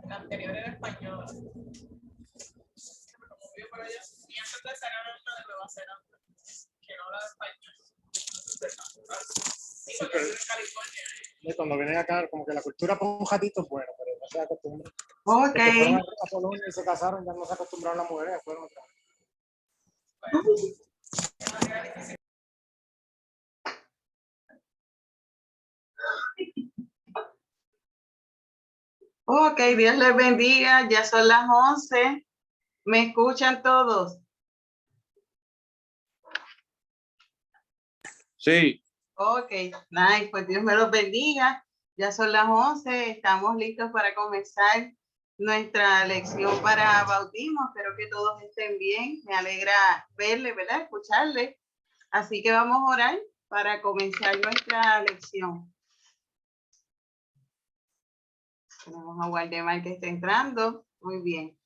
La anterior era española. Como vivo por allá. Y antes de esa era una de Nueva Zelanda, que no habla español. Sí, porque vivo en California. Y cuando vienen acá, como que la cultura por un ratito es buena, pero no se acostumbran. Ok. Los que fueron a Polonia y se casaron, ya no se acostumbraron las mujeres, fueron otra vez. Ok, Dios les bendiga. Ya son las 11. ¿Me escuchan todos? Sí. Ok, nice. Pues Dios me los bendiga. Ya son las 11. Estamos listos para comenzar nuestra lección para bautismo. Espero que todos estén bien. Me alegra verle, ¿verdad? Escucharle. Así que vamos a orar para comenzar nuestra lección. Tenemos a Waldemar que está entrando. Muy bien.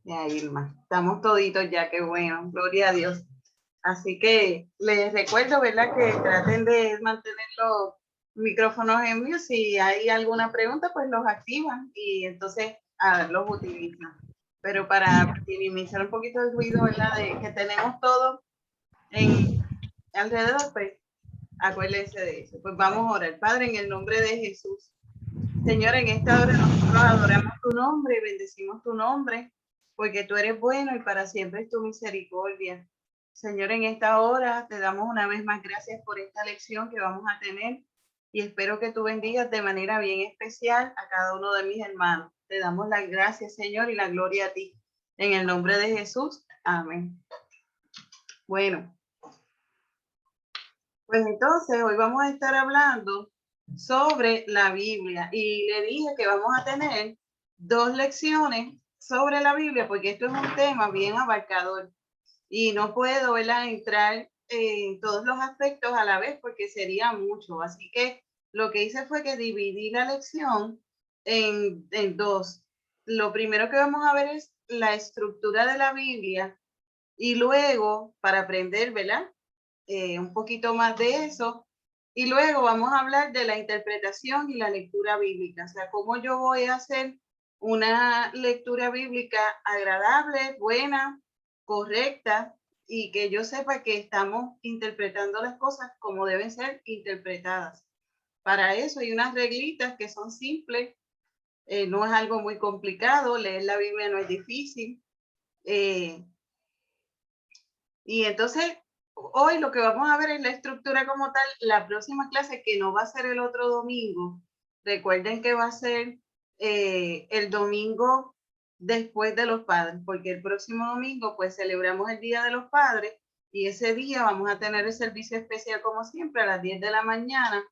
Ya, Irma. Estamos toditos ya, qué bueno. Gloria a Dios. Así que les recuerdo, ¿verdad? Que traten de mantener los micrófonos en mute. Si hay alguna pregunta, pues los activan y entonces los utilizan. Pero para minimizar un poquito el ruido, ¿verdad? De que tenemos todo alrededor, pues acuérdense de eso. Pues vamos a orar. Padre, en el nombre de Jesús. Señor, en esta hora nosotros adoramos tu nombre y bendecimos tu nombre, porque tú eres bueno y para siempre es tu misericordia. Señor, en esta hora te damos una vez más gracias por esta lección que vamos a tener y espero que tú bendigas de manera bien especial a cada uno de mis hermanos. Te damos las gracias, Señor, y la gloria a ti. En el nombre de Jesús. Amén. Bueno, pues entonces hoy vamos a estar hablando sobre la Biblia y le dije que vamos a tener 2 lecciones sobre la Biblia porque esto es un tema bien abarcador y no puedo, ¿verdad?, entrar en todos los aspectos a la vez porque sería mucho. Así que lo que hice fue que dividí la lección en 2. Lo primero que vamos a ver es la estructura de la Biblia y luego, para aprender, ¿verdad?, un poquito más de eso. Y luego vamos a hablar de la interpretación y la lectura bíblica. O sea, cómo yo voy a hacer una lectura bíblica agradable, buena, correcta, y que yo sepa que estamos interpretando las cosas como deben ser interpretadas. Para eso hay unas reglitas que son simples, no es algo muy complicado, leer la Biblia no es difícil. Y entonces, hoy lo que vamos a ver es la estructura como tal. La próxima clase, que no va a ser el otro domingo, recuerden que va a ser el domingo después de los padres, porque el próximo domingo pues celebramos el Día de los Padres y ese día vamos a tener el servicio especial como siempre a las 10 de la mañana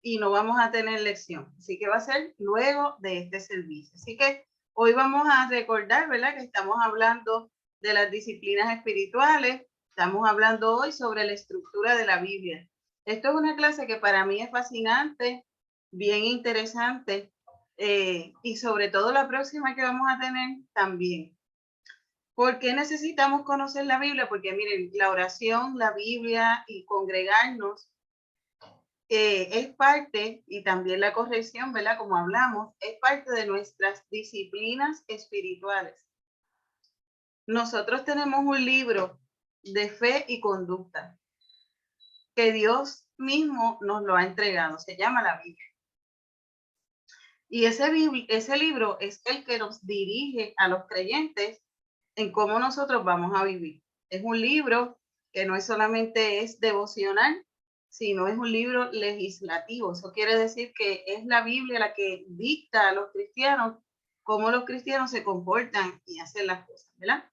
y no vamos a tener lección. Así que va a ser luego de este servicio. Así que hoy vamos a recordar, ¿verdad?, que estamos hablando de las disciplinas espirituales. Estamos hablando hoy sobre la estructura de la Biblia. Esto es una clase que para mí es fascinante, bien interesante, y sobre todo la próxima que vamos a tener también. ¿Por qué necesitamos conocer la Biblia? Porque miren, la oración, la Biblia y congregarnos es parte, y también la corrección, ¿verdad?, como hablamos, es parte de nuestras disciplinas espirituales. Nosotros tenemos un libro de fe y conducta que Dios mismo nos lo ha entregado, se llama la Biblia. Y ese libro es el que nos dirige a los creyentes en cómo nosotros vamos a vivir. Es un libro que no es solamente es devocional, sino es un libro legislativo. Eso quiere decir que es la Biblia la que dicta a los cristianos cómo los cristianos se comportan y hacen las cosas, ¿verdad?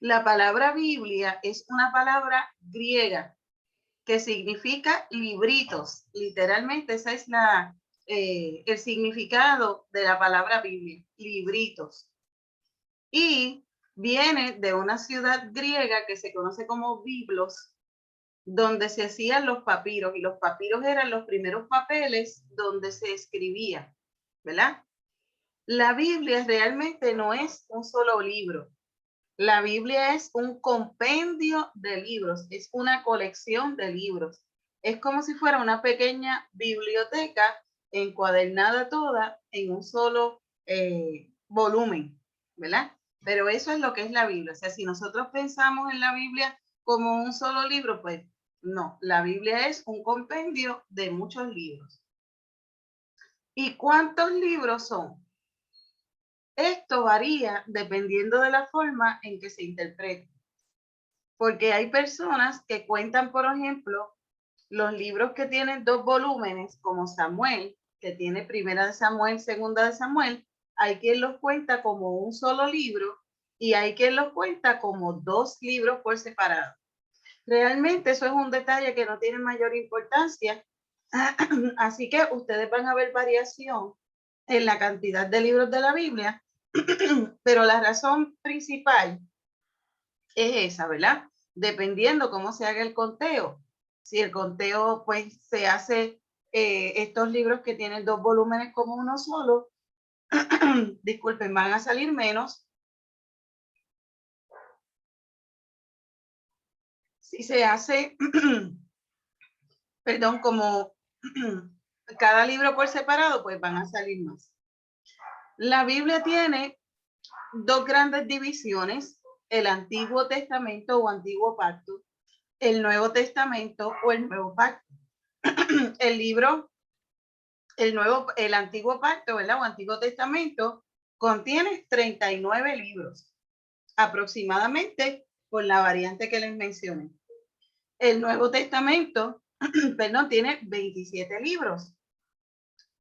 La palabra Biblia es una palabra griega que significa libritos. Literalmente ese es el significado de la palabra Biblia, libritos. Y viene de una ciudad griega que se conoce como Biblos, donde se hacían los papiros, y los papiros eran los primeros papeles donde se escribía, ¿verdad? La Biblia realmente no es un solo libro. La Biblia es un compendio de libros, es una colección de libros. Es como si fuera una pequeña biblioteca encuadernada toda en un solo volumen, ¿verdad? Pero eso es lo que es la Biblia. O sea, si nosotros pensamos en la Biblia como un solo libro, pues no, la Biblia es un compendio de muchos libros. ¿Y cuántos libros son? Esto varía dependiendo de la forma en que se interprete. Porque hay personas que cuentan, por ejemplo, los libros que tienen 2 volúmenes, como Samuel, que tiene Primera de Samuel, Segunda de Samuel. Hay quien los cuenta como un solo libro y hay quien los cuenta como 2 libros por separado. Realmente eso es un detalle que no tiene mayor importancia. Así que ustedes van a ver variación en la cantidad de libros de la Biblia, pero la razón principal es esa, ¿verdad? Dependiendo cómo se haga el conteo. Si el conteo pues se hace estos libros que tienen 2 volúmenes como uno solo, disculpen, van a salir menos. Si se hace, perdón, como cada libro por separado, pues van a salir más. La Biblia tiene 2 grandes divisiones: el Antiguo Testamento o Antiguo Pacto, el Nuevo Testamento o el Nuevo Pacto. El Antiguo Pacto, ¿verdad? O Antiguo Testamento contiene 39 libros, aproximadamente, por la variante que les mencioné. El Nuevo Testamento, perdón, tiene 27 libros.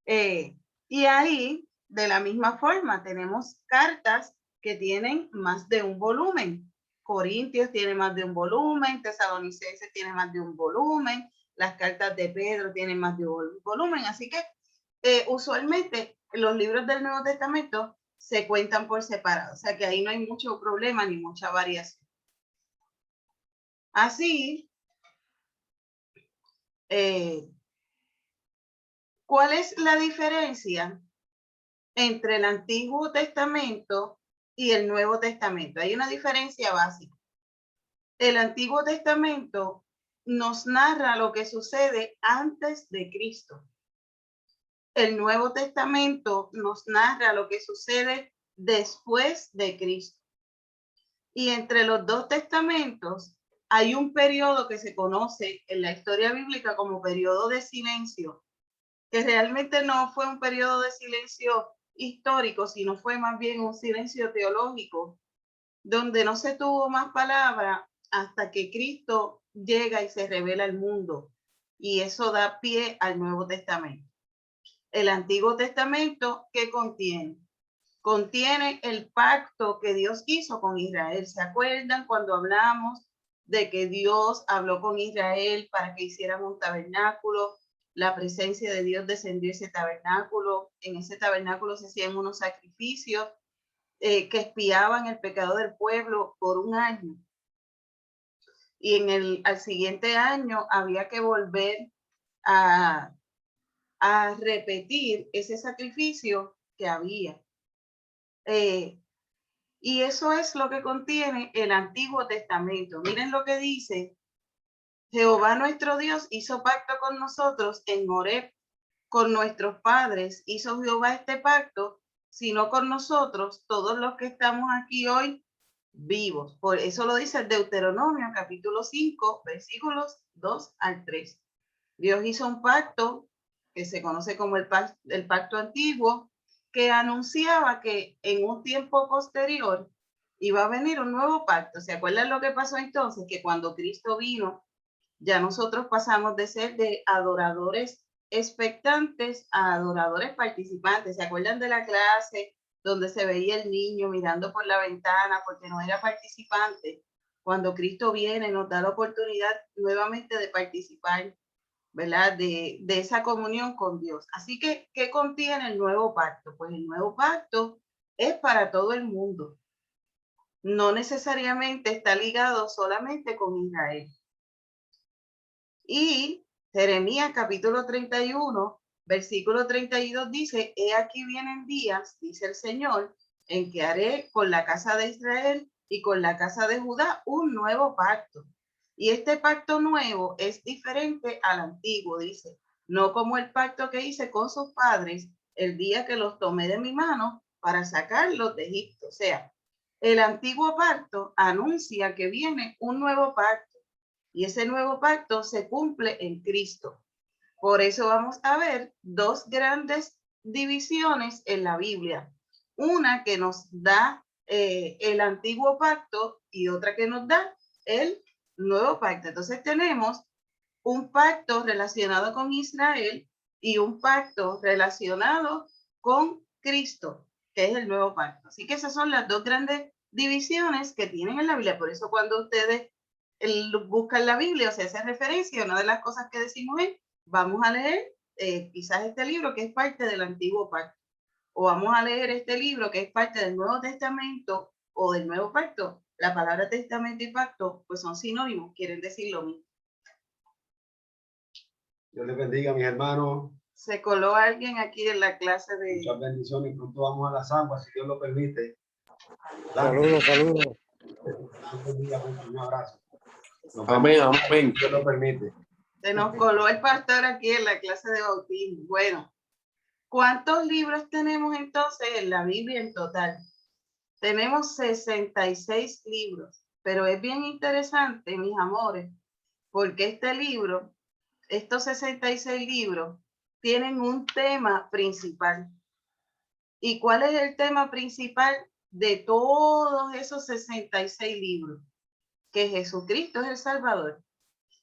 Y ahí, de la misma forma, tenemos cartas que tienen más de un volumen. Corintios tiene más de un volumen, Tesalonicenses tiene más de un volumen, las cartas de Pedro tienen más de un volumen. Así que usualmente los libros del Nuevo Testamento se cuentan por separado. O sea que ahí no hay mucho problema ni mucha variación. Así, ¿cuál es la diferencia entre el Antiguo Testamento y el Nuevo Testamento? Hay una diferencia básica. El Antiguo Testamento nos narra lo que sucede antes de Cristo. El Nuevo Testamento nos narra lo que sucede después de Cristo. Y entre los 2 testamentos hay un periodo que se conoce en la historia bíblica como periodo de silencio, que realmente no fue un periodo de silencio histórico, sino fue más bien un silencio teológico, donde no se tuvo más palabra hasta que Cristo llega y se revela al mundo. Y eso da pie al Nuevo Testamento. El Antiguo Testamento, ¿qué contiene? Contiene el pacto que Dios hizo con Israel. ¿Se acuerdan cuando hablamos de que Dios habló con Israel para que hicieran un tabernáculo? La presencia de Dios descendió a ese tabernáculo. En ese tabernáculo se hacían unos sacrificios que expiaban el pecado del pueblo por un año. Y al siguiente año había que volver a repetir ese sacrificio que había. Y eso es lo que contiene el Antiguo Testamento. Miren lo que dice: Jehová nuestro Dios hizo pacto con nosotros en Horeb, con nuestros padres hizo Jehová este pacto, sino con nosotros, todos los que estamos aquí hoy vivos. Por eso lo dice el Deuteronomio, capítulo 5, versículos 2 al 3. Dios hizo un pacto que se conoce como el pacto antiguo, que anunciaba que en un tiempo posterior iba a venir un nuevo pacto. ¿Se acuerdan lo que pasó entonces? Que cuando Cristo vino, ya nosotros pasamos de ser de adoradores expectantes a adoradores participantes. ¿Se acuerdan de la clase donde se veía el niño mirando por la ventana porque no era participante? Cuando Cristo viene, nos da la oportunidad nuevamente de participar, ¿verdad? De esa comunión con Dios. Así que, ¿qué contiene el nuevo pacto? Pues el nuevo pacto es para todo el mundo. No necesariamente está ligado solamente con Israel. Y Jeremías capítulo 31, versículo 32 dice: he aquí vienen días, dice el Señor, en que haré con la casa de Israel y con la casa de Judá un nuevo pacto. Y este pacto nuevo es diferente al antiguo, dice, no como el pacto que hice con sus padres el día que los tomé de mi mano para sacarlos de Egipto. O sea, el antiguo pacto anuncia que viene un nuevo pacto y ese nuevo pacto se cumple en Cristo. Por eso vamos a ver dos grandes divisiones en la Biblia. Una que nos da el antiguo pacto y otra que nos da el nuevo pacto. Entonces tenemos un pacto relacionado con Israel y un pacto relacionado con Cristo, que es el nuevo pacto. Así que esas son las dos grandes divisiones que tienen en la Biblia. Por eso cuando ustedes buscan la Biblia o se hace referencia, una de las cosas que decimos es, vamos a leer quizás este libro que es parte del antiguo pacto, o vamos a leer este libro que es parte del Nuevo Testamento o del Nuevo Pacto. La palabra testamento y pacto pues son sinónimos, quieren decir lo mismo. Dios les bendiga, mis hermanos. Se coló alguien aquí en la clase de... Muchas bendiciones. Pronto vamos a las aguas, si Dios lo permite. Saludos, saludos. Un abrazo. Amén, amén. Dios lo permite. Se nos coló el pastor aquí en la clase de bautismo. Bueno, ¿cuántos libros tenemos entonces en la Biblia en total? Tenemos 66 libros, pero es bien interesante, mis amores, porque este libro, estos 66 libros, tienen un tema principal. ¿Y cuál es el tema principal de todos esos 66 libros? Que Jesucristo es el Salvador.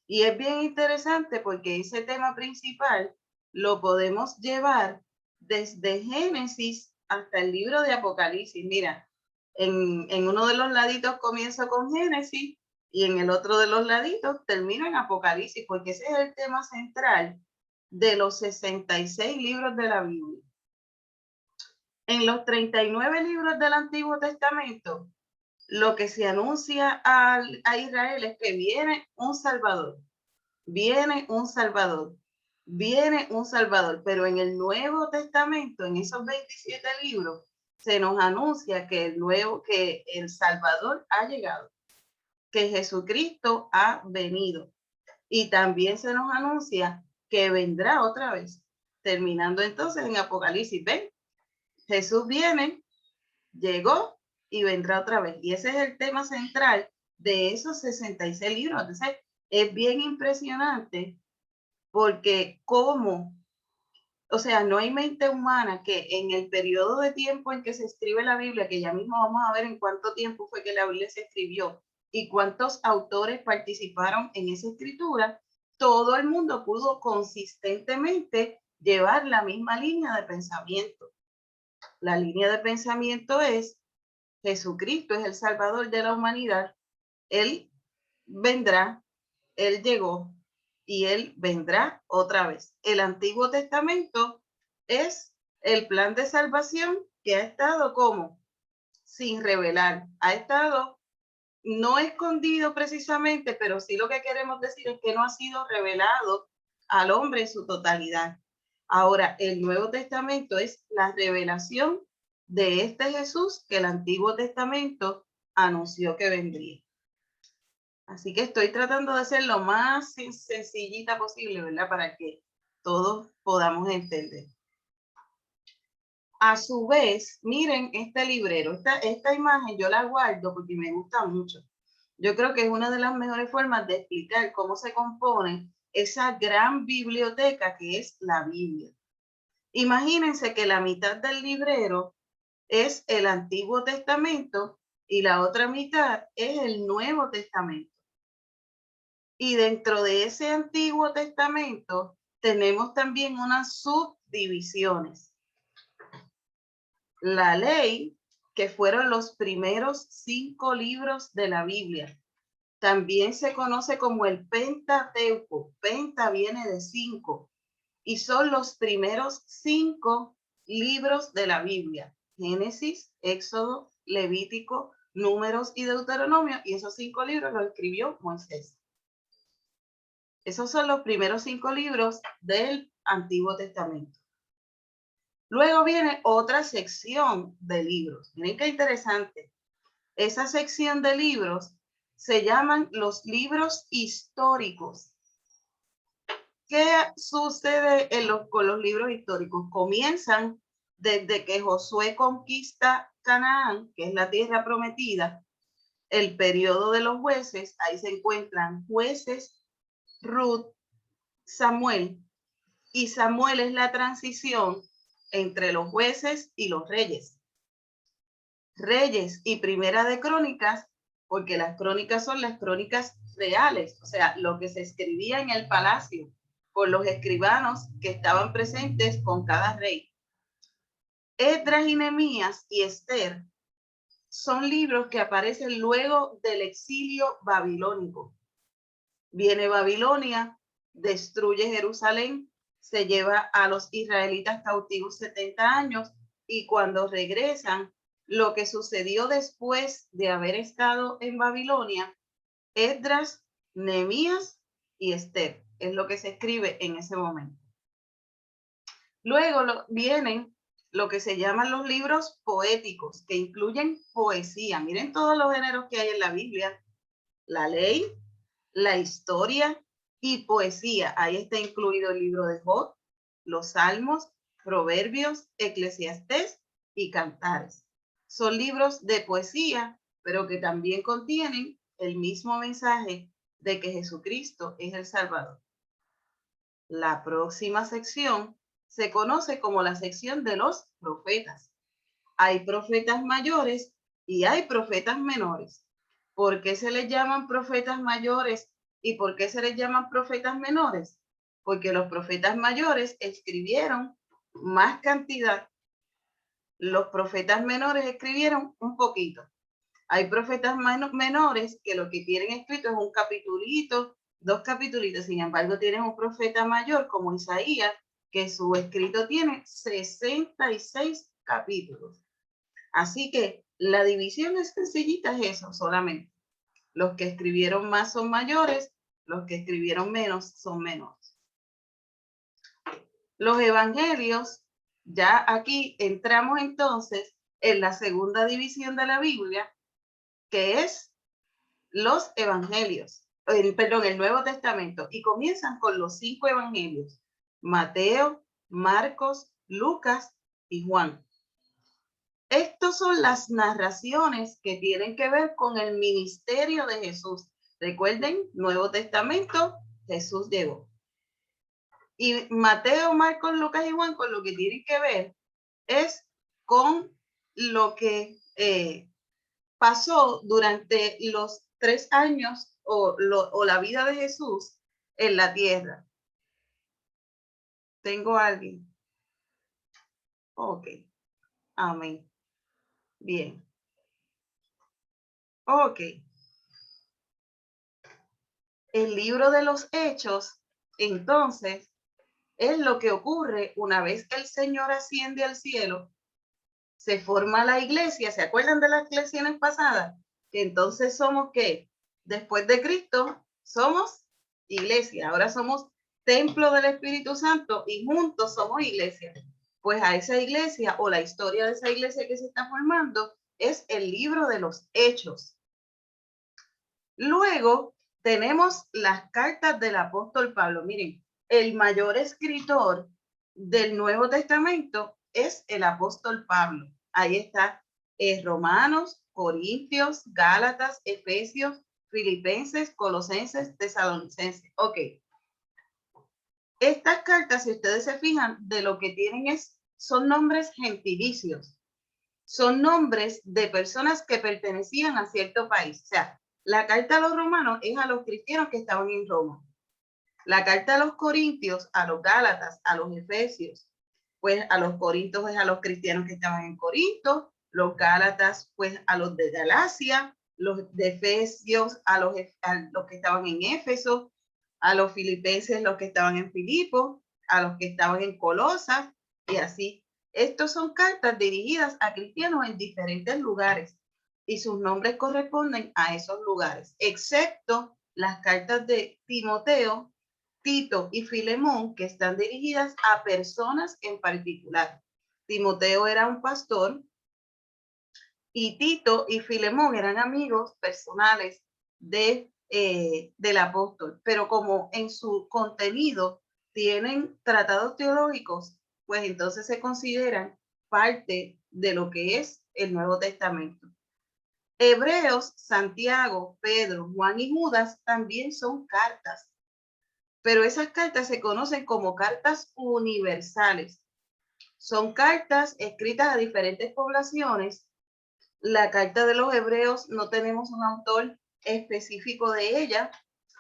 Y es bien interesante porque ese tema principal lo podemos llevar desde Génesis hasta el libro de Apocalipsis. Mira, en uno de los laditos comienzo con Génesis y en el otro de los laditos termino en Apocalipsis, porque ese es el tema central de los 66 libros de la Biblia. En los 39 libros del Antiguo Testamento, lo que se anuncia a Israel es que viene un Salvador, viene un Salvador, viene un Salvador. Pero en el Nuevo Testamento, en esos 27 libros, se nos anuncia que el Salvador ha llegado, que Jesucristo ha venido. Y también se nos anuncia que vendrá otra vez, terminando entonces en Apocalipsis. ¿Ven? Jesús viene, llegó y vendrá otra vez. Y ese es el tema central de esos 66 libros. Entonces, es bien impresionante porque o sea, no hay mente humana que en el periodo de tiempo en que se escribe la Biblia, que ya mismo vamos a ver en cuánto tiempo fue que la Biblia se escribió y cuántos autores participaron en esa escritura, todo el mundo pudo consistentemente llevar la misma línea de pensamiento. La línea de pensamiento es: Jesucristo es el Salvador de la humanidad, Él vendrá, Él llegó y Él vendrá otra vez. El Antiguo Testamento es el plan de salvación que ha estado como sin revelar, ha estado no escondido precisamente, pero sí lo que queremos decir es que no ha sido revelado al hombre en su totalidad. Ahora, el Nuevo Testamento es la revelación de este Jesús que el Antiguo Testamento anunció que vendría. Así que estoy tratando de ser lo más sencillita posible, ¿verdad? Para que todos podamos entender. A su vez, miren este librero, esta imagen yo la guardo porque me gusta mucho. Yo creo que es una de las mejores formas de explicar cómo se compone esa gran biblioteca que es la Biblia. Imagínense que la mitad del librero es el Antiguo Testamento y la otra mitad es el Nuevo Testamento. Y dentro de ese Antiguo Testamento tenemos también unas subdivisiones. La ley, que fueron los primeros 5 libros de la Biblia. También se conoce como el Pentateuco. Penta viene de 5 y son los primeros 5 libros de la Biblia. Génesis, Éxodo, Levítico, Números y Deuteronomio. Y esos 5 libros los escribió Moisés. Esos son los primeros 5 libros del Antiguo Testamento. Luego viene otra sección de libros. Miren qué interesante. esa sección de libros se llaman los libros históricos. ¿Qué sucede con los libros históricos? Comienzan desde que Josué conquista Canaán, que es la tierra prometida, el periodo de los jueces. Ahí se encuentran Jueces, Ruth, Samuel, y Samuel es la transición entre los jueces y los reyes. Reyes y Primera de Crónicas, porque las crónicas son las crónicas reales, o sea, lo que se escribía en el palacio por los escribanos que estaban presentes con cada rey. Esdras y Nehemías y Esther son libros que aparecen luego del exilio babilónico. Viene Babilonia, destruye Jerusalén, se lleva a los israelitas cautivos 70 años y cuando regresan, lo que sucedió después de haber estado en Babilonia, Esdras, Nehemías y Esther, es lo que se escribe en ese momento. Luego vienen lo que se llaman los libros poéticos, que incluyen poesía. Miren todos los géneros que hay en la Biblia: la ley, la historia y poesía. Ahí está incluido el libro de Job, los Salmos, Proverbios, Eclesiastés y Cantares. Son libros de poesía, pero que también contienen el mismo mensaje de que Jesucristo es el Salvador. La próxima sección se conoce como la sección de los profetas. Hay profetas mayores y hay profetas menores. ¿Por qué se les llaman profetas mayores y por qué se les llaman profetas menores? Porque los profetas mayores escribieron más cantidad. Los profetas menores escribieron un poquito. Hay profetas menores que lo que tienen escrito es un capitulito, 2 capitulitos. Sin embargo, tienen un profeta mayor como Isaías, que su escrito tiene 66 capítulos. Así que la división es sencillita, es eso solamente. Los que escribieron más son mayores, los que escribieron menos son menores. Los evangelios, ya aquí entramos entonces en la segunda división de la Biblia, que es los evangelios, el Nuevo Testamento, y comienzan con los 5 evangelios: Mateo, Marcos, Lucas y Juan. Estas son las narraciones que tienen que ver con el ministerio de Jesús. Recuerden, Nuevo Testamento, Jesús llegó. Y Mateo, Marcos, Lucas y Juan, con lo que tienen que ver es con lo que pasó durante los 3 años o la vida de Jesús en la tierra. ¿Tengo a alguien? Ok. Amén. Bien. Ok. El libro de los Hechos, entonces, es lo que ocurre una vez que el Señor asciende al cielo, se forma la iglesia. ¿Se acuerdan de las lecciones pasadas? Que entonces somos, ¿qué? Después de Cristo, somos iglesia. Ahora somos templo del Espíritu Santo y juntos somos iglesia. Pues a esa iglesia, o la historia de esa iglesia que se está formando, es el libro de los Hechos. Luego tenemos las cartas del apóstol Pablo. Miren, el mayor escritor del Nuevo Testamento es el apóstol Pablo. Ahí está Romanos, Corintios, Gálatas, Efesios, Filipenses, Colosenses, Tesalonicenses. Ok. Estas cartas, si ustedes se fijan, de lo que tienen son nombres gentilicios. Son nombres de personas que pertenecían a cierto país. O sea, la carta a los romanos es a los cristianos que estaban en Roma. La carta a los corintios, a los gálatas, a los efesios, pues a los corintios es a los cristianos que estaban en Corinto, los gálatas pues a los de Galacia, los de Efesios a los que estaban en Éfeso, a los filipenses los que estaban en Filipo, a los que estaban en Colosas y así. Estos son cartas dirigidas a cristianos en diferentes lugares y sus nombres corresponden a esos lugares, excepto las cartas de Timoteo, Tito y Filemón, que están dirigidas a personas en particular. Timoteo era un pastor y Tito y Filemón eran amigos personales del apóstol, pero como en su contenido tienen tratados teológicos, pues entonces se consideran parte de lo que es el Nuevo Testamento. Hebreos, Santiago, Pedro, Juan y Judas también son cartas, pero esas cartas se conocen como cartas universales. Son cartas escritas a diferentes poblaciones. La carta de los Hebreos no tenemos un autor específico de ella.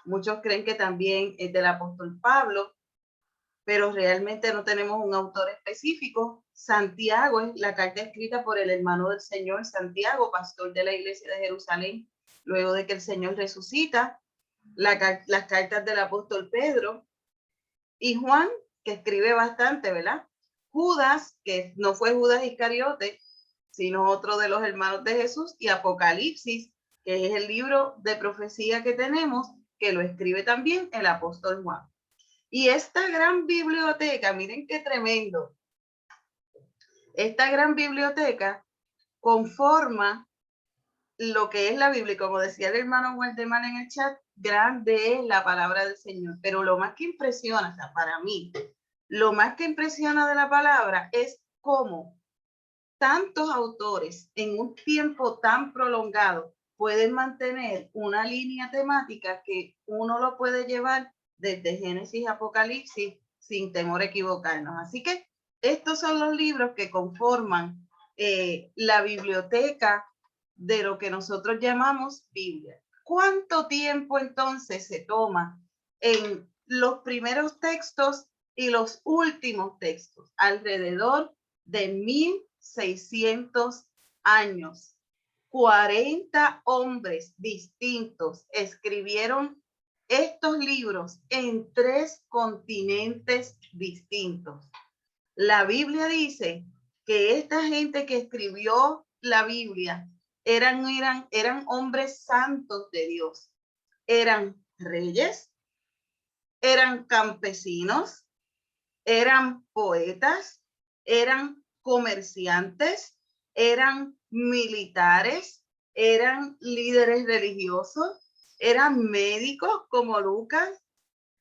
Muchos creen que también es del apóstol Pablo, pero realmente no tenemos un autor específico. Santiago es la carta escrita por el hermano del Señor, Santiago, pastor de la iglesia de Jerusalén, luego de que el Señor resucita. Las cartas del apóstol Pedro y Juan, que escribe bastante, ¿verdad? Judas, que no fue Judas Iscariote, sino otro de los hermanos de Jesús, y Apocalipsis, que es el libro de profecía que tenemos, que lo escribe también el apóstol Juan. Y esta gran biblioteca, miren qué tremendo, esta gran biblioteca conforma lo que es la Biblia. Y como decía el hermano Waldemar en el chat, grande es la palabra del Señor. Pero lo más que impresiona, o sea, para mí, lo más que impresiona de la palabra es cómo tantos autores en un tiempo tan prolongado pueden mantener una línea temática que uno lo puede llevar desde Génesis a Apocalipsis sin temor a equivocarnos. Así que estos son los libros que conforman la biblioteca de lo que nosotros llamamos Biblia. ¿Cuánto tiempo entonces se toma en los primeros textos y los últimos textos? Alrededor de 1600 años. 40 hombres distintos escribieron estos libros en 3 continentes distintos. La Biblia dice que esta gente que escribió la Biblia eran hombres santos de Dios. Eran reyes, eran campesinos, eran poetas, eran comerciantes, eran militares, eran líderes religiosos, eran médicos como Lucas,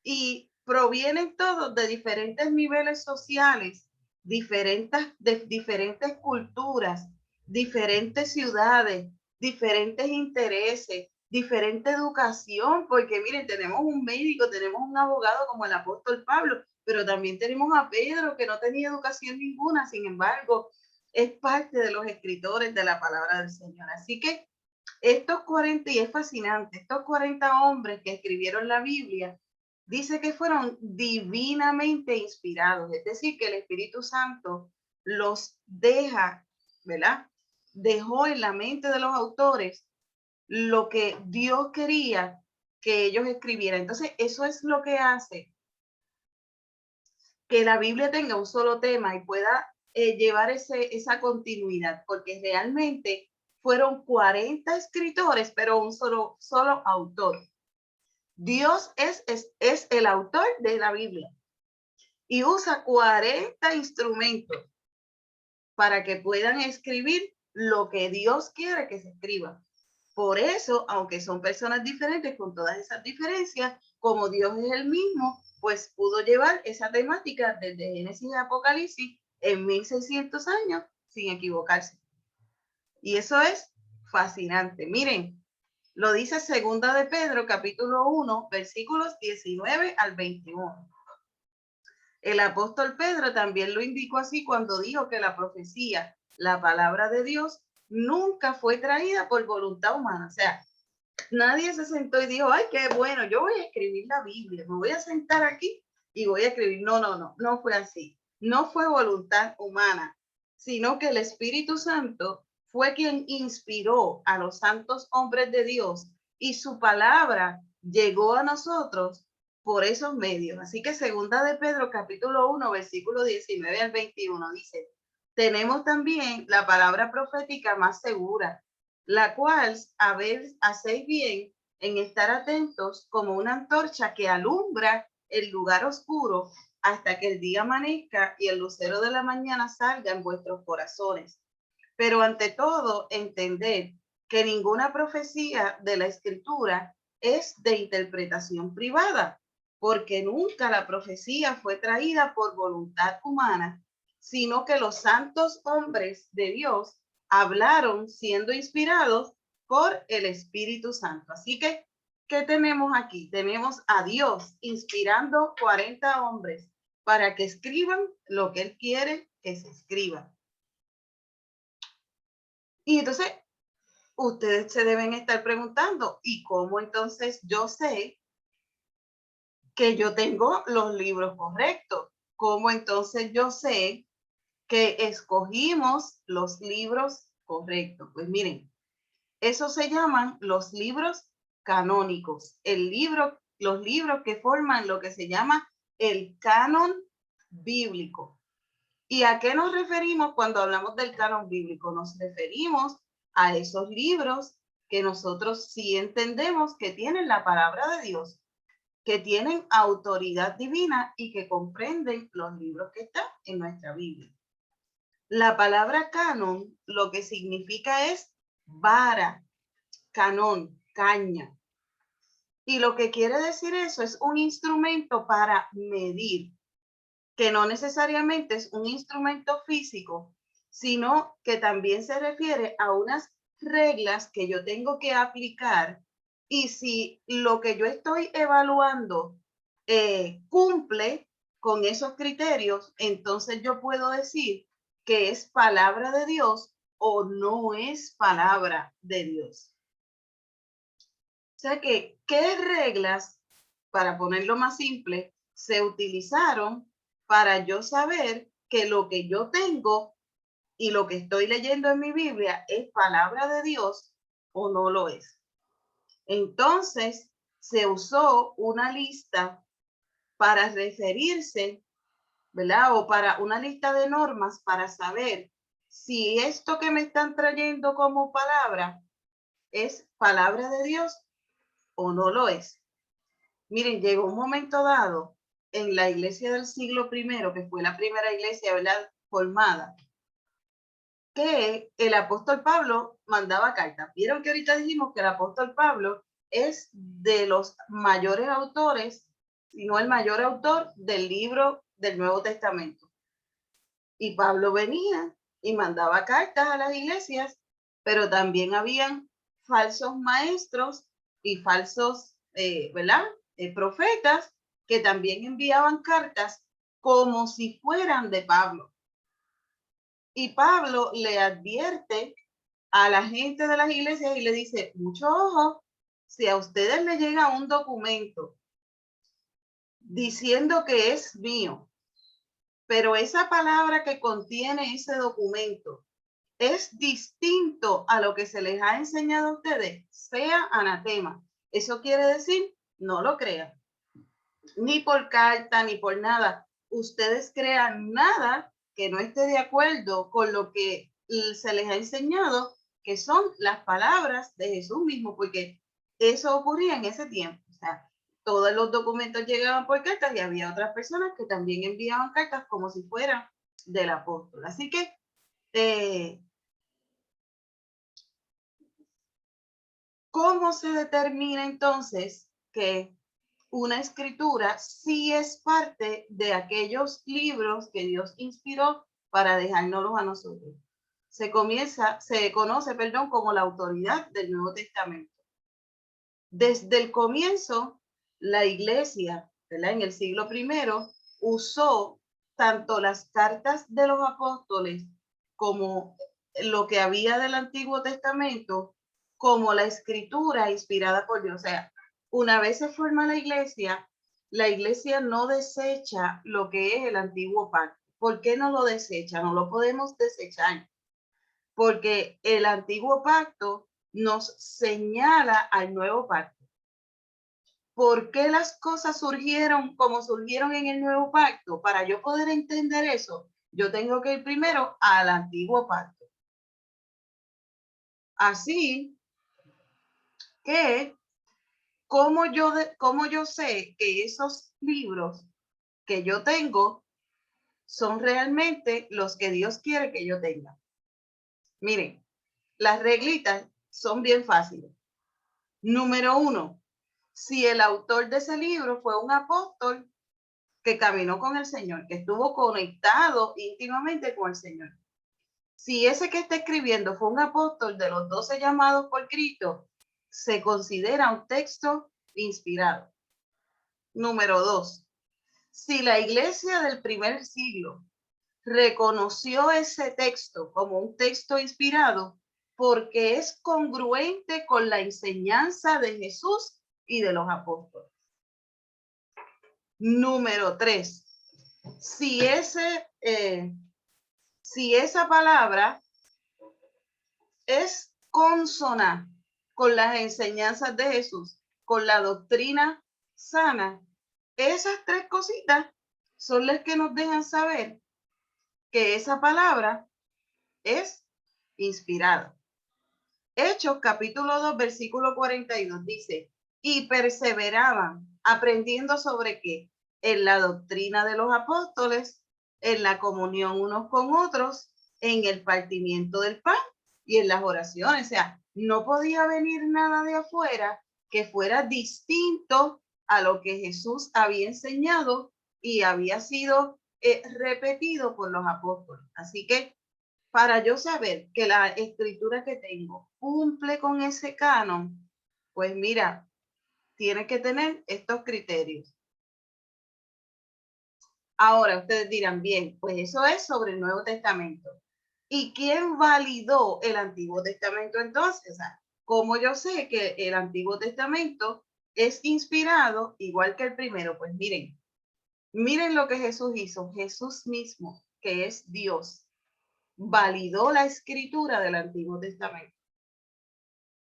y provienen todos de diferentes niveles sociales, de diferentes culturas, diferentes ciudades, diferentes intereses, diferente educación, porque miren, tenemos un médico, tenemos un abogado como el apóstol Pablo, pero también tenemos a Pedro, que no tenía educación ninguna, sin embargo, es parte de los escritores de la palabra del Señor. Así que estos 40, y es fascinante, estos 40 hombres que escribieron la Biblia, dice que fueron divinamente inspirados, es decir, que el Espíritu Santo los deja, ¿verdad? Dejó en la mente de los autores lo que Dios quería que ellos escribieran. Entonces, eso es lo que hace que la Biblia tenga un solo tema y pueda llevar esa continuidad, porque realmente fueron 40 escritores, pero un solo autor. Dios es el autor de la Biblia y usa 40 instrumentos para que puedan escribir lo que Dios quiere que se escriba. Por eso, aunque son personas diferentes, con todas esas diferencias, como Dios es el mismo, pues pudo llevar esa temática desde Génesis a Apocalipsis en 1600 años sin equivocarse. Y eso es fascinante. Miren, lo dice Segunda de Pedro, capítulo 1, versículos 19 al 21. El apóstol Pedro también lo indicó así cuando dijo que la profecía, la palabra de Dios, nunca fue traída por voluntad humana. O sea, nadie se sentó y dijo, ay, qué bueno, yo voy a escribir la Biblia, me voy a sentar aquí y voy a escribir. No fue así. No fue voluntad humana, sino que el Espíritu Santo fue quien inspiró a los santos hombres de Dios y su palabra llegó a nosotros por esos medios. Así que Segunda de Pedro, capítulo 1, versículo 19 al 21, dice, tenemos también la palabra profética más segura, la cual hacéis bien en estar atentos como una antorcha que alumbra el lugar oscuro hasta que el día amanezca y el lucero de la mañana salga en vuestros corazones. pero ante todo entender que ninguna profecía de la Escritura es de interpretación privada, porque nunca la profecía fue traída por voluntad humana, sino que los santos hombres de Dios hablaron siendo inspirados por el Espíritu Santo. Así que, ¿qué tenemos aquí? Tenemos a Dios inspirando 40 hombres para que escriban lo que Él quiere que se escriba. Y entonces, ustedes se deben estar preguntando, ¿y cómo entonces yo sé que yo tengo los libros correctos? ¿Cómo entonces yo sé que escogimos los libros correctos? Pues miren, eso se llaman los libros canónicos. Los libros que forman lo que se llama el canon bíblico. ¿Y a qué nos referimos cuando hablamos del canon bíblico? Nos referimos a esos libros que nosotros sí entendemos que tienen la palabra de Dios, que tienen autoridad divina y que comprenden los libros que están en nuestra Biblia. La palabra canon lo que significa es vara, canón, caña. Y lo que quiere decir eso es un instrumento para medir, que no necesariamente es un instrumento físico, sino que también se refiere a unas reglas que yo tengo que aplicar, y si lo que yo estoy evaluando cumple con esos criterios, entonces yo puedo decir que es palabra de Dios o no es palabra de Dios. O sea que, ¿qué reglas, para ponerlo más simple, se utilizaron para yo saber que lo que yo tengo y lo que estoy leyendo en mi Biblia es palabra de Dios o no lo es? Entonces, se usó una lista para referirse, ¿verdad? O para una lista de normas para saber si esto que me están trayendo como palabra es palabra de Dios o no lo es. Miren, llegó un momento dado en la iglesia del siglo I, que fue la primera iglesia, ¿verdad?, formada, que el apóstol Pablo mandaba cartas. Vieron que ahorita dijimos que el apóstol Pablo es de los mayores autores, si no el mayor autor del libro del Nuevo Testamento. Y Pablo venía y mandaba cartas a las iglesias, pero también habían falsos maestros y falsos, ¿verdad?, profetas que también enviaban cartas como si fueran de Pablo. Y Pablo le advierte a la gente de las iglesias y le dice, mucho ojo, si a ustedes les llega un documento diciendo que es mío, pero esa palabra que contiene ese documento es distinto a lo que se les ha enseñado a ustedes, sea anatema. Eso quiere decir, no lo crean, ni por carta, ni por nada. Ustedes crean nada que no esté de acuerdo con lo que se les ha enseñado, que son las palabras de Jesús mismo, porque eso ocurría en ese tiempo. O sea, todos los documentos llegaban por cartas y había otras personas que también enviaban cartas como si fueran del apóstol. Así que ¿cómo se determina entonces que una escritura sí es parte de aquellos libros que Dios inspiró para dejárnoslos a nosotros? Se conoce, como la autoridad del Nuevo Testamento. Desde el comienzo, la iglesia, ¿verdad?, en el siglo I, usó tanto las cartas de los apóstoles como lo que había del Antiguo Testamento, como la escritura inspirada por Dios. O sea, una vez se forma la iglesia no desecha lo que es el antiguo pacto. ¿Por qué no lo desecha? No lo podemos desechar, porque el antiguo pacto nos señala al nuevo pacto. ¿Por qué las cosas surgieron como surgieron en el nuevo pacto? Para yo poder entender eso, yo tengo que ir primero al antiguo pacto. Así que, ¿cómo yo sé que esos libros que yo tengo son realmente los que Dios quiere que yo tenga? Miren, las reglitas son bien fáciles. Número 1, si el autor de ese libro fue un apóstol que caminó con el Señor, que estuvo conectado íntimamente con el Señor. Si ese que está escribiendo fue un apóstol de los 12 llamados por Cristo, se considera un texto inspirado. Número 2, si la iglesia del primer siglo reconoció ese texto como un texto inspirado porque es congruente con la enseñanza de Jesús y de los apóstoles. Número 3, si esa palabra es consona con las enseñanzas de Jesús, con la doctrina sana, esas 3 cositas son las que nos dejan saber que esa palabra es inspirada. Hechos capítulo 2, versículo 42 dice, y perseveraban aprendiendo sobre qué, en la doctrina de los apóstoles, en la comunión unos con otros, en el partimiento del pan y en las oraciones. O sea, no podía venir nada de afuera que fuera distinto a lo que Jesús había enseñado y había sido repetido por los apóstoles. Así que para yo saber que la escritura que tengo cumple con ese canon, pues mira, tiene que tener estos criterios. Ahora ustedes dirán, bien, pues eso es sobre el Nuevo Testamento. ¿Y quién validó el Antiguo Testamento entonces? O sea, ¿cómo yo sé que el Antiguo Testamento es inspirado igual que el primero? Pues miren lo que Jesús hizo. Jesús mismo, que es Dios, validó la escritura del Antiguo Testamento.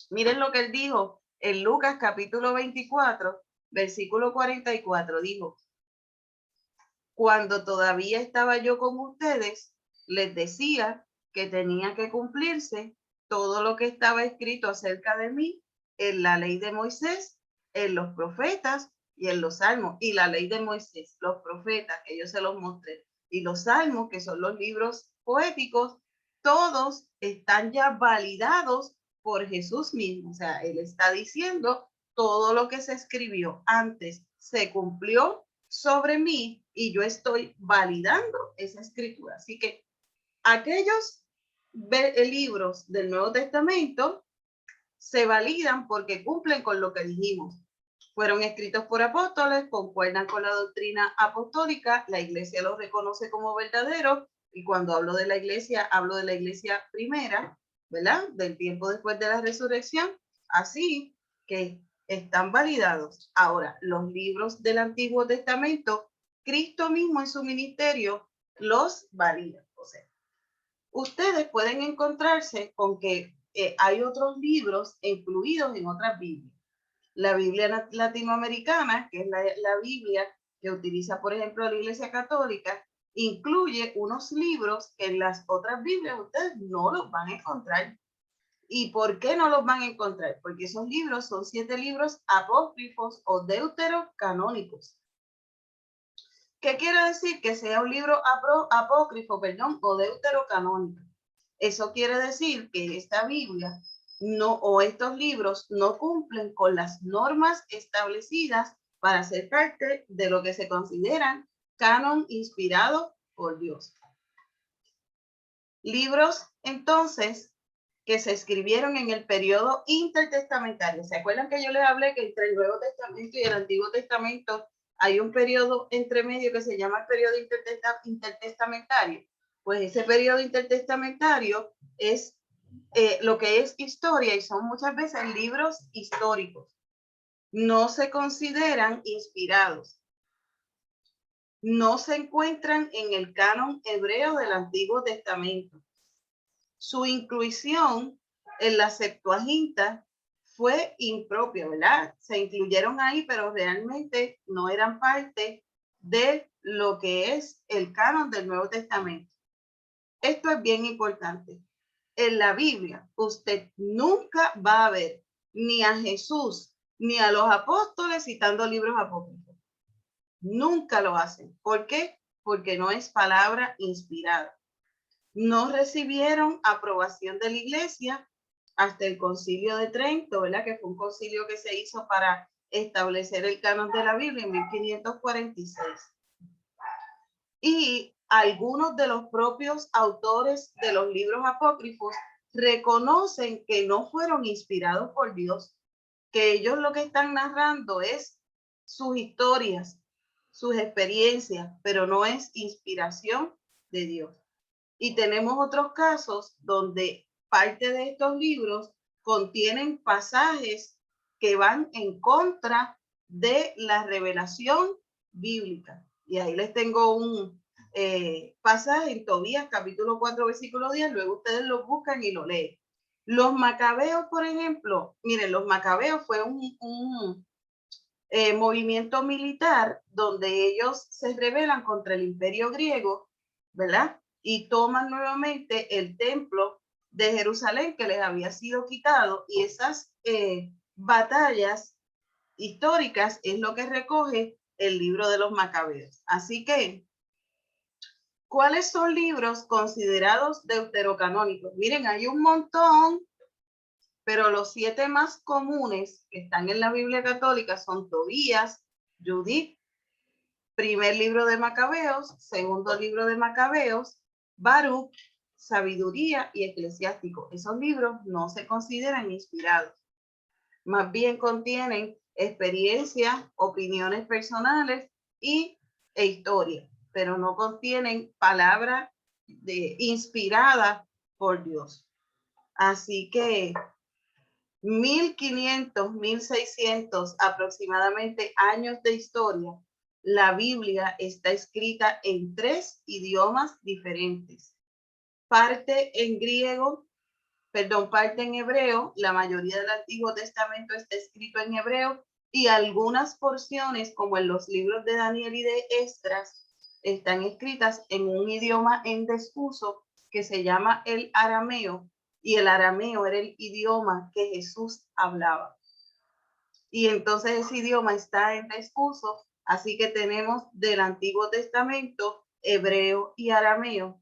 Miren lo que él dijo en Lucas capítulo 24, versículo 44. Dijo, cuando todavía estaba yo con ustedes, les decía que tenía que cumplirse todo lo que estaba escrito acerca de mí en la ley de Moisés, en los profetas y en los salmos. Y la ley de Moisés, los profetas, que yo se los mostré, y los salmos, que son los libros poéticos, todos están ya validados por Jesús mismo. O sea, él está diciendo todo lo que se escribió antes se cumplió sobre mí y yo estoy validando esa escritura. Así que aquellos libros del Nuevo Testamento se validan porque cumplen con lo que dijimos. Fueron escritos por apóstoles, concuerdan con la doctrina apostólica, la iglesia los reconoce como verdaderos, y cuando hablo de la iglesia, hablo de la iglesia primera, ¿verdad? Del tiempo después de la resurrección, así que están validados. Ahora, los libros del Antiguo Testamento, Cristo mismo en su ministerio los valida. O sea, ustedes pueden encontrarse con que hay otros libros incluidos en otras Biblias. La Biblia latinoamericana, que es la Biblia que utiliza, por ejemplo, la Iglesia Católica, incluye unos libros que en las otras Biblias ustedes no los van a encontrar. ¿Y por qué no los van a encontrar? Porque esos libros son 7 libros apócrifos o deuterocanónicos. ¿Qué quiere decir? Que sea un libro apócrifo, o deuterocanónico. Eso quiere decir que esta Biblia no, o estos libros no cumplen con las normas establecidas para ser parte de lo que se consideran canon inspirado por Dios. Libros, entonces, que se escribieron en el periodo intertestamentario. ¿Se acuerdan que yo les hablé que entre el Nuevo Testamento y el Antiguo Testamento hay un periodo entre medio que se llama el periodo intertestamentario? Pues ese periodo intertestamentario es lo que es historia y son muchas veces libros históricos. No se consideran inspirados. No se encuentran en el canon hebreo del Antiguo Testamento. Su inclusión en la Septuaginta fue impropia, ¿verdad? Se incluyeron ahí, pero realmente no eran parte de lo que es el canon del Nuevo Testamento. Esto es bien importante. En la Biblia, usted nunca va a ver ni a Jesús ni a los apóstoles citando libros apócrifos. Nunca lo hacen. ¿Por qué? Porque no es palabra inspirada. no recibieron aprobación de la iglesia hasta el Concilio de Trento, ¿verdad? Que fue un concilio que se hizo para establecer el canon de la Biblia en 1546. Y algunos de los propios autores de los libros apócrifos reconocen que no fueron inspirados por Dios, que ellos lo que están narrando es sus historias, sus experiencias, pero no es inspiración de Dios. Y tenemos otros casos donde parte de estos libros contienen pasajes que van en contra de la revelación bíblica. Y ahí les tengo un pasaje en Tobías, capítulo 4, versículo 10. Luego ustedes lo buscan y lo leen. Los macabeos, por ejemplo, miren, los macabeos fue un movimiento militar donde ellos se rebelan contra el imperio griego, ¿verdad? Y toman nuevamente el templo de Jerusalén que les había sido quitado, y esas batallas históricas es lo que recoge el libro de los macabeos. Así que, ¿cuáles son libros considerados deuterocanónicos? Miren, hay un montón, pero los 7 más comunes que están en la Biblia católica son Tobías, Judith, primer libro de Macabeos, segundo libro de Macabeos, Baruch, Sabiduría y Eclesiástico. Esos libros no se consideran inspirados. Más bien contienen experiencias, opiniones personales e historia, pero no contienen palabra inspirada por Dios. Así que 1500, 1600 aproximadamente años de historia, la Biblia está escrita en 3 idiomas diferentes. Parte en griego, parte en hebreo. La mayoría del Antiguo Testamento está escrito en hebreo, y algunas porciones, como en los libros de Daniel y de Esdras, están escritas en un idioma en desuso que se llama el arameo, y el arameo era el idioma que Jesús hablaba. Y entonces ese idioma está en desuso, así que tenemos del Antiguo Testamento hebreo y arameo,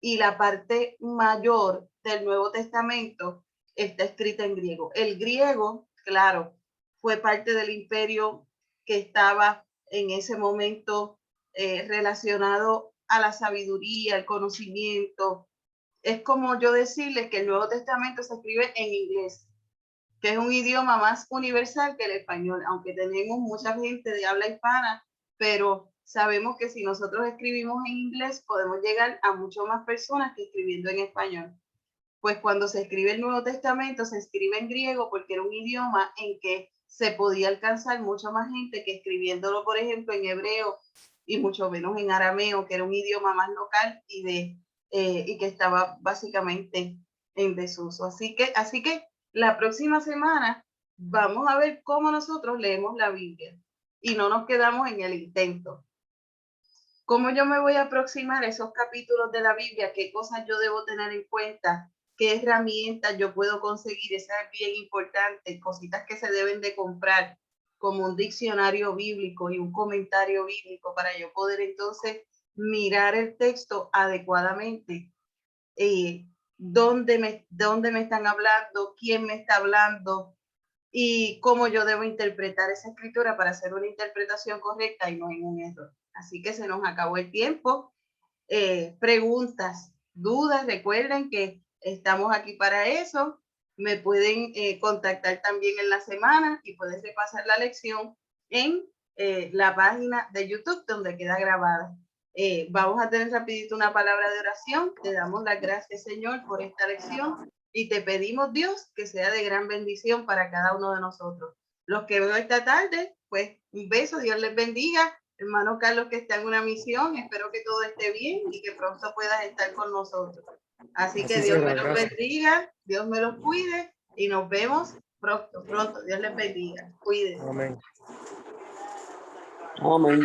y la parte mayor del Nuevo Testamento está escrita en griego. El griego, claro, fue parte del imperio que estaba en ese momento relacionado a la sabiduría, el conocimiento. Es como yo decirles que el Nuevo Testamento se escribe en inglés, que es un idioma más universal que el español, aunque tenemos mucha gente de habla hispana, pero sabemos que si nosotros escribimos en inglés podemos llegar a mucho más personas que escribiendo en español. Pues cuando se escribe el Nuevo Testamento se escribe en griego porque era un idioma en que se podía alcanzar mucha más gente que escribiéndolo, por ejemplo, en hebreo, y mucho menos en arameo, que era un idioma más local y que estaba básicamente en desuso. Así que la próxima semana vamos a ver cómo nosotros leemos la Biblia y no nos quedamos en el intento. ¿Cómo yo me voy a aproximar a esos capítulos de la Biblia? ¿Qué cosas yo debo tener en cuenta? ¿Qué herramientas yo puedo conseguir? Eso es bien importante. Cositas que se deben de comprar, como un diccionario bíblico y un comentario bíblico, para yo poder entonces mirar el texto adecuadamente. ¿Dónde me están hablando? ¿Quién me está hablando? Y cómo yo debo interpretar esa escritura para hacer una interpretación correcta y no en un error. Así que se nos acabó el tiempo. Preguntas, dudas, recuerden que estamos aquí para eso. Me pueden contactar también en la semana y pueden repasar la lección en la página de YouTube donde queda grabada. Vamos a tener rapidito una palabra de oración. Te damos las gracias, Señor, por esta lección, y te pedimos, Dios, que sea de gran bendición para cada uno de nosotros. Los que veo esta tarde, pues un beso, Dios les bendiga. Hermano Carlos, que está en una misión, espero que todo esté bien y que pronto puedas estar con nosotros. Así que Dios me los bendiga, Dios me los cuide y nos vemos pronto. Dios les bendiga. Cuídense. Amén. Amén.